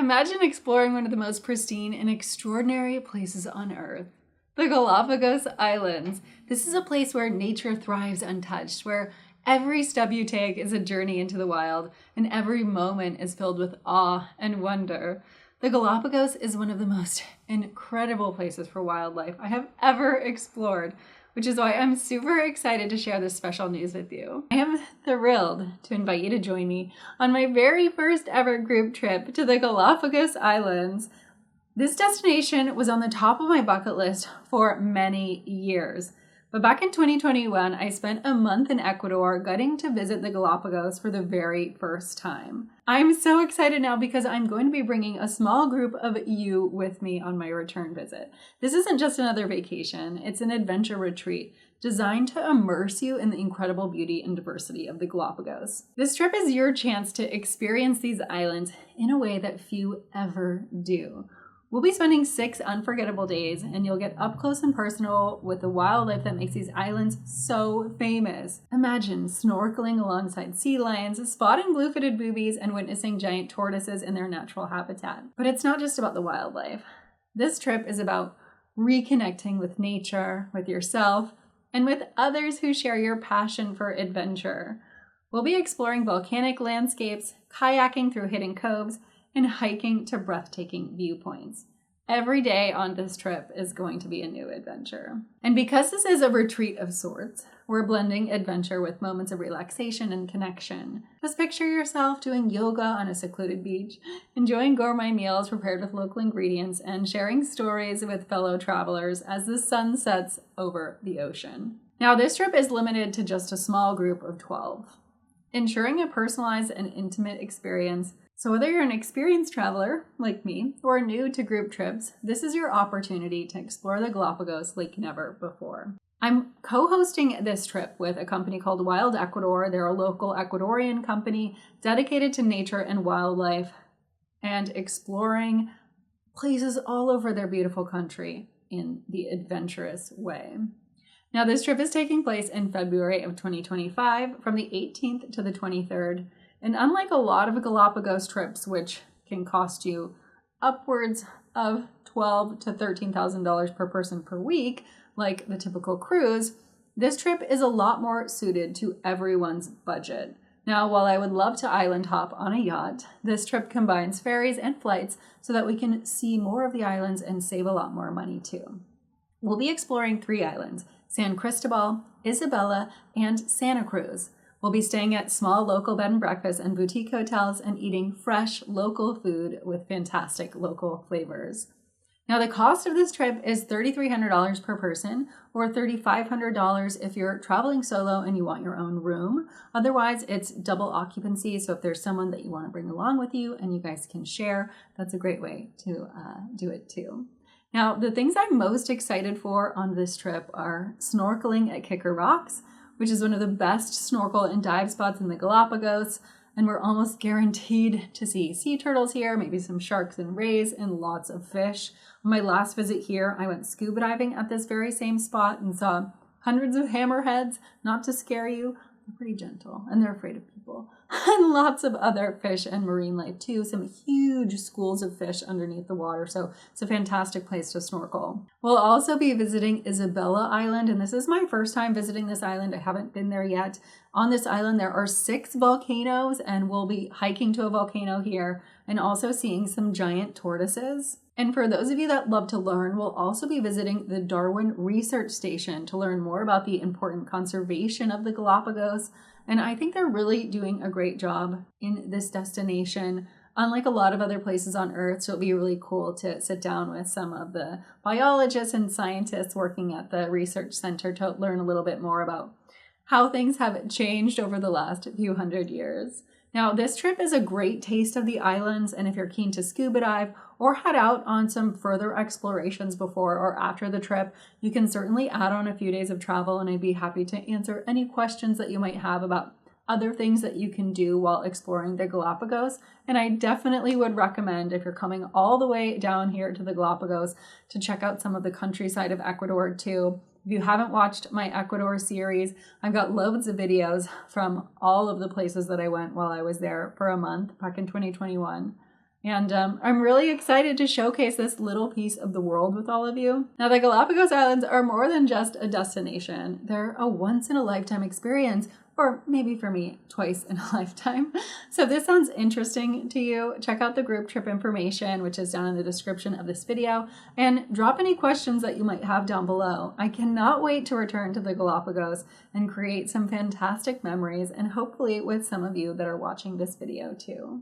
Imagine exploring one of the most pristine and extraordinary places on Earth, the Galapagos Islands. This is a place where nature thrives untouched, where every step you take is a journey into the wild, and every moment is filled with awe and wonder. The Galapagos is one of the most incredible places for wildlife I have ever explored, which is why I'm super excited to share this special news with you. I am thrilled to invite you to join me on my very first ever group trip to the Galapagos Islands. This destination was on the top of my bucket list for many years. But back in 2021, I spent a month in Ecuador getting to visit the Galapagos for the very first time. I'm so excited now because I'm going to be bringing a small group of you with me on my return visit. This isn't just another vacation, it's an adventure retreat designed to immerse you in the incredible beauty and diversity of the Galapagos. This trip is your chance to experience these islands in a way that few ever do. We'll be spending 6 unforgettable days, and you'll get up close and personal with the wildlife that makes these islands so famous. Imagine snorkeling alongside sea lions, spotting blue-footed boobies, and witnessing giant tortoises in their natural habitat. But it's not just about the wildlife. This trip is about reconnecting with nature, with yourself, and with others who share your passion for adventure. We'll be exploring volcanic landscapes, kayaking through hidden coves, and hiking to breathtaking viewpoints. Every day on this trip is going to be a new adventure. And because this is a retreat of sorts, we're blending adventure with moments of relaxation and connection. Just picture yourself doing yoga on a secluded beach, enjoying gourmet meals prepared with local ingredients, and sharing stories with fellow travelers as the sun sets over the ocean. Now, this trip is limited to just a small group of 12, ensuring a personalized and intimate experience. So whether you're an experienced traveler like me or new to group trips, this is your opportunity to explore the Galapagos like never before. I'm co-hosting this trip with a company called Wild Ecuador. They're a local Ecuadorian company dedicated to nature and wildlife and exploring places all over their beautiful country in the adventurous way. Now, this trip is taking place in February of 2025 from the 18th to the 23rd. And unlike a lot of Galapagos trips, which can cost you upwards of $12,000 to $13,000 per person per week, like the typical cruise, this trip is a lot more suited to everyone's budget. Now, while I would love to island hop on a yacht, this trip combines ferries and flights so that we can see more of the islands and save a lot more money too. We'll be exploring 3 islands: San Cristobal, Isabela, and Santa Cruz. We'll be staying at small local bed and breakfasts and boutique hotels and eating fresh local food with fantastic local flavors. Now, the cost of this trip is $3,300 per person, or $3,500 if you're traveling solo and you want your own room. Otherwise, it's double occupancy. So if there's someone that you want to bring along with you and you guys can share, that's a great way to do it too. Now, the things I'm most excited for on this trip are snorkeling at Kicker Rocks, which is one of the best snorkel and dive spots in the Galapagos, and we're almost guaranteed to see sea turtles here, maybe some sharks and rays, and lots of fish. On my last visit here, I went scuba diving at this very same spot and saw hundreds of hammerheads. Not to scare you, they're pretty gentle, and they're afraid of people. And lots of other fish and marine life too, some huge schools of fish underneath the water, so it's a fantastic place to snorkel. We'll also be visiting Isabela Island, and this is my first time visiting this island. I haven't been there yet. On this island, there are 6 volcanoes, and we'll be hiking to a volcano here and also seeing some giant tortoises. And for those of you that love to learn, we'll also be visiting the Darwin Research Station to learn more about the important conservation of the Galapagos. And I think they're really doing a great job in this destination. Unlike a lot of other places on Earth, so it'll be really cool to sit down with some of the biologists and scientists working at the research center to learn a little bit more about how things have changed over the last few hundred years. Now, this trip is a great taste of the islands, and if you're keen to scuba dive or head out on some further explorations before or after the trip, you can certainly add on a few days of travel, and I'd be happy to answer any questions that you might have about other things that you can do while exploring the Galapagos. And I definitely would recommend, if you're coming all the way down here to the Galapagos, to check out some of the countryside of Ecuador too. If you haven't watched my Ecuador series, I've got loads of videos from all of the places that I went while I was there for a month back in 2021. And I'm really excited to showcase this little piece of the world with all of you. Now, the Galapagos Islands are more than just a destination. They're a once-in-a-lifetime experience, or maybe for me, twice in a lifetime. So if this sounds interesting to you, check out the group trip information, which is down in the description of this video, and drop any questions that you might have down below. I cannot wait to return to the Galapagos and create some fantastic memories, and hopefully with some of you that are watching this video too.